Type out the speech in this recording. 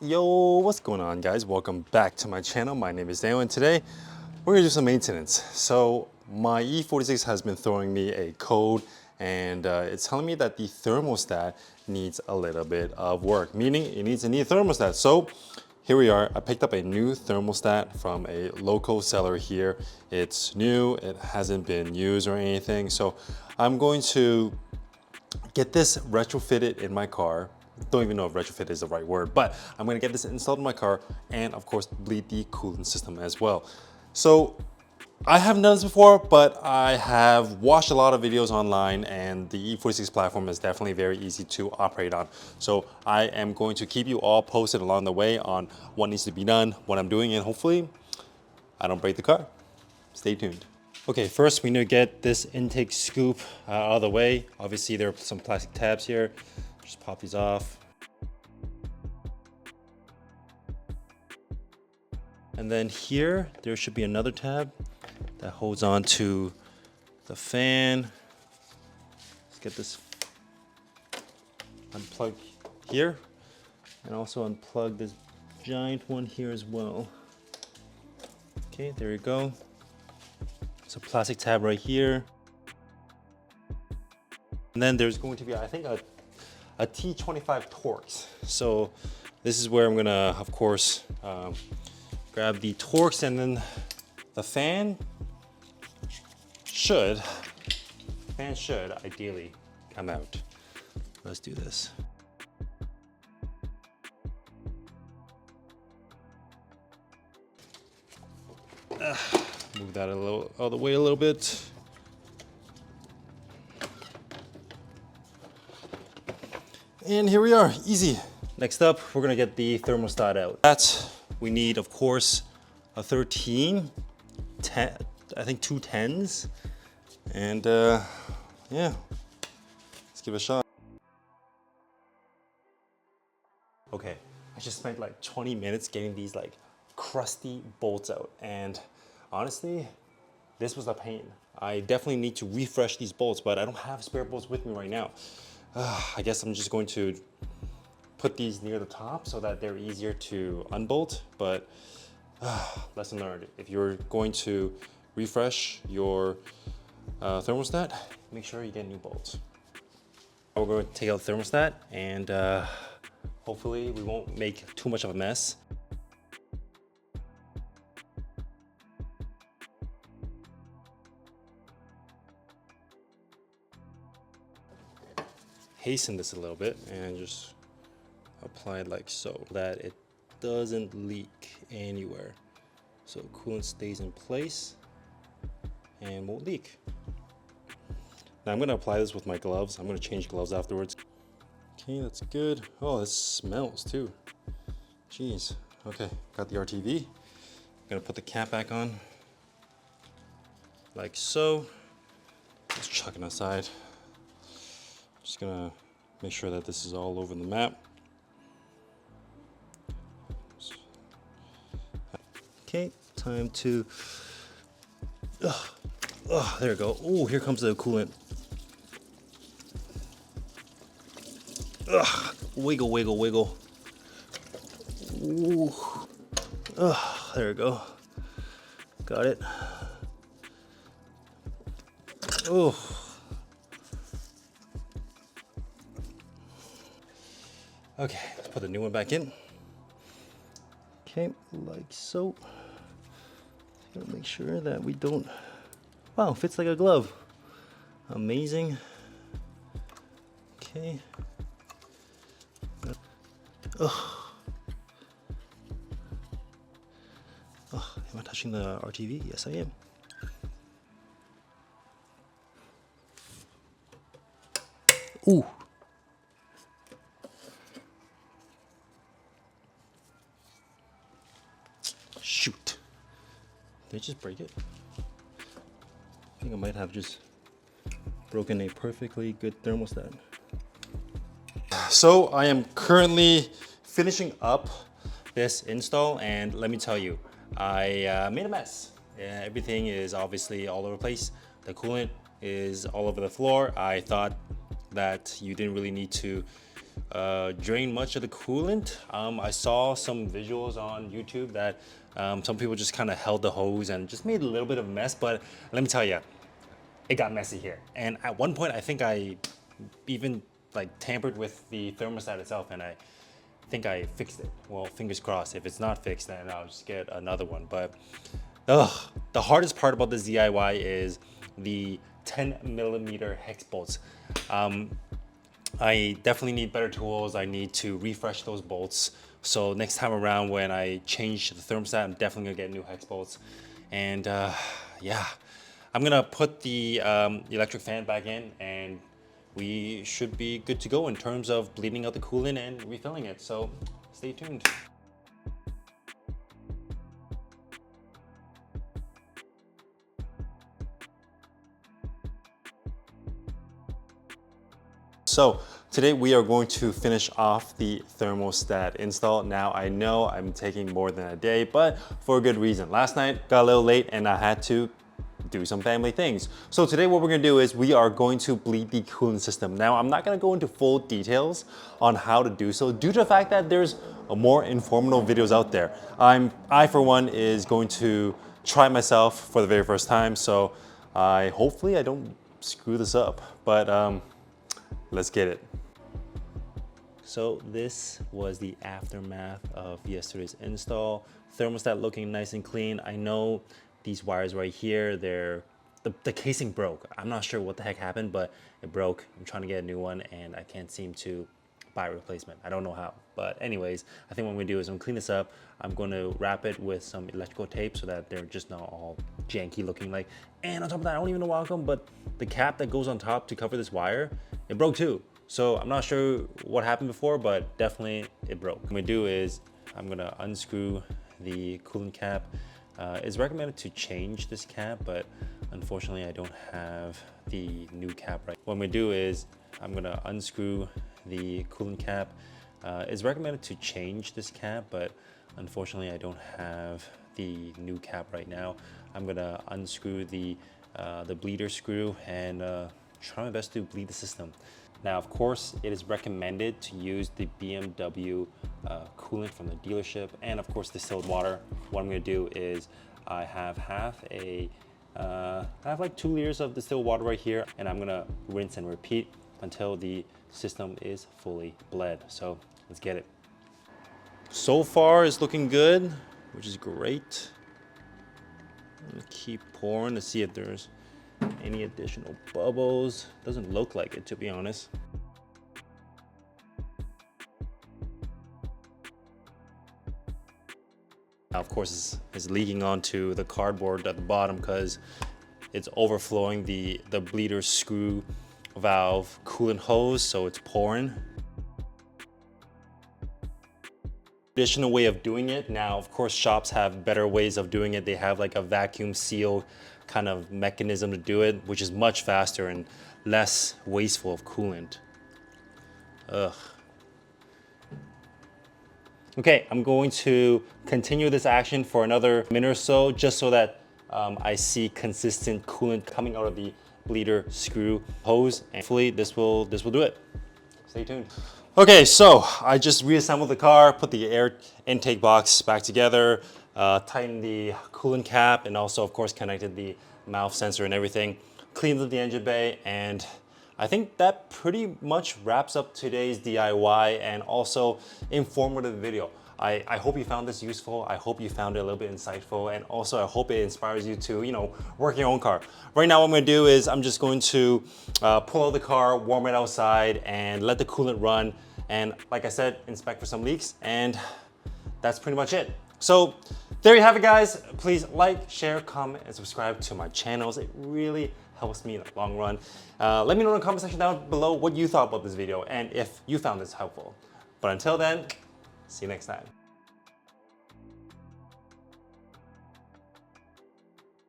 Yo, what's going on, guys? Welcome back to my channel. My name is Daniel, and today we're gonna do some maintenance. So my E46 has been throwing me a code, and it's telling me that the thermostat needs a little bit of work, meaning it needs a new thermostat. So here we are. I picked up a new thermostat from a local seller here. It's new, it hasn't been used or anything. So I'm going to get this retrofitted in my car. Don't even know if retrofit is the right word, but I'm gonna get this installed in my car and of course bleed the coolant system as well. So I haven't done this before, but I have watched a lot of videos online, and the E46 platform is definitely very easy to operate on. So I am going to keep you all posted along the way on what needs to be done, what I'm doing, and hopefully I don't break the car. Stay tuned. Okay, first we need to get this intake scoop out of the way. Obviously there are some plastic tabs here. Just pop these off. And then here, there should be another tab that holds on to the fan. Let's get this unplugged here, and also unplug this giant one here as well. Okay, there you go. It's a plastic tab right here. And then there's going to be, I think, a T25 Torx. So this is where I'm gonna, of course, grab the Torx, and then the fan should ideally come out. Let's do this. Move that a little out of the way a little bit. And here we are, easy. Next up, we're gonna get the thermostat out. That we need, of course, a 13, 10, I think 2 10s, and yeah, let's give it a shot. Okay, I just spent like 20 minutes getting these like crusty bolts out, and honestly, this was a pain. I definitely need to refresh these bolts, but I don't have spare bolts with me right now. I guess I'm just going to put these near the top so that they're easier to unbolt, but lesson learned. If you're going to refresh your thermostat, make sure you get new bolts. We're going to take out the thermostat, and hopefully we won't make too much of a mess. Hasten this a little bit and just apply it like so, that it doesn't leak anywhere. So coolant stays in place and won't leak. Now I'm gonna apply this with my gloves. I'm gonna change gloves afterwards. Okay, that's good. Oh, this smells too. Jeez. Okay, got the RTV. I'm gonna put the cap back on, like so. Just chuck it aside. Just gonna make sure that this is all over the map. Okay, time to, there we go. Oh, here comes the coolant. Wiggle, wiggle, wiggle. Ooh. There we go. Got it. Oh. Okay, let's put the new one back in. Okay, like so. Gotta make sure that we don't, wow, fits like a glove. Amazing. Okay. Oh, am I touching the RTV? Yes, I am. Ooh. Shoot. Did I just break it? I think I might have just broken a perfectly good thermostat. So I am currently finishing up this install, and let me tell you, I made a mess. Everything is obviously all over the place. The coolant is all over the floor. I thought that you didn't really need to drain much of the coolant. I saw some visuals on YouTube that some people just kind of held the hose and just made a little bit of a mess, but let me tell you, it got messy here. And at one point, I think I even like tampered with the thermostat itself, and I think I fixed it. Well, fingers crossed. If it's not fixed, then I'll just get another one. But the hardest part about this DIY is the 10mm hex bolts. I definitely need better tools. I need to refresh those bolts. So next time around when I change the thermostat, I'm definitely gonna get new hex bolts. And yeah, I'm gonna put the electric fan back in, and we should be good to go in terms of bleeding out the coolant and refilling it. So stay tuned. So today we are going to finish off the thermostat install. Now I know I'm taking more than a day, but for a good reason. Last night got a little late and I had to do some family things. So today what we're gonna do is we are going to bleed the coolant system. Now I'm not gonna go into full details on how to do so due to the fact that there's more informative videos out there. I for one is going to try myself for the very first time, so hopefully I don't screw this up, but let's get it. So this was the aftermath of yesterday's install. Thermostat looking nice and clean. I know these wires right here, the casing broke. I'm not sure what the heck happened, but it broke. I'm trying to get a new one and I can't seem to buy a replacement. I don't know how, but anyways, I think what I'm gonna do is I'm gonna clean this up. I'm gonna wrap it with some electrical tape so that they're just not all janky looking like. And on top of that, I don't even know why come, but the cap that goes on top to cover this wire, it broke too. So I'm not sure what happened before, but definitely it broke. What I'm gonna do is I'm gonna unscrew the coolant cap. It's recommended to change this cap, but unfortunately I don't have the new cap right. What I'm gonna do is I'm gonna unscrew the coolant cap. It's recommended to change this cap, but unfortunately I don't have the new cap right now. I'm gonna unscrew the bleeder screw and try my best to bleed the system. Now, of course, it is recommended to use the BMW coolant from the dealership, and of course distilled water. What I'm gonna do is I have like 2 liters of distilled water right here, and I'm gonna rinse and repeat until the system is fully bled. So let's get it. So far it's looking good, which is great. I'm gonna keep pouring to see if there's any additional bubbles. Doesn't look like it, to be honest. Now, of course, it's leaking onto the cardboard at the bottom because it's overflowing the bleeder screw valve coolant hose, so it's pouring. Traditional way of doing it. Now, of course, shops have better ways of doing it. They have like a vacuum seal kind of mechanism to do it, which is much faster and less wasteful of coolant. Ugh. Okay, I'm going to continue this action for another minute or so, just so that I see consistent coolant coming out of the bleeder screw hose, and hopefully this will do it. Stay tuned. Okay, so I just reassembled the car, put the air intake box back together, tightened the coolant cap, and also, of course, connected the mouth sensor and everything, cleaned up the engine bay, and I think that pretty much wraps up today's DIY and also informative video. I hope you found this useful. I hope you found it a little bit insightful, and also I hope it inspires you to, work your own car. Right now what I'm gonna do is I'm just going to pull out the car, warm it outside, and let the coolant run. And like I said, inspect for some leaks, and that's pretty much it. So there you have it, guys. Please like, share, comment, and subscribe to my channels. It really helps me in the long run. Let me know in the comment section down below what you thought about this video and if you found this helpful. But until then, see you next time.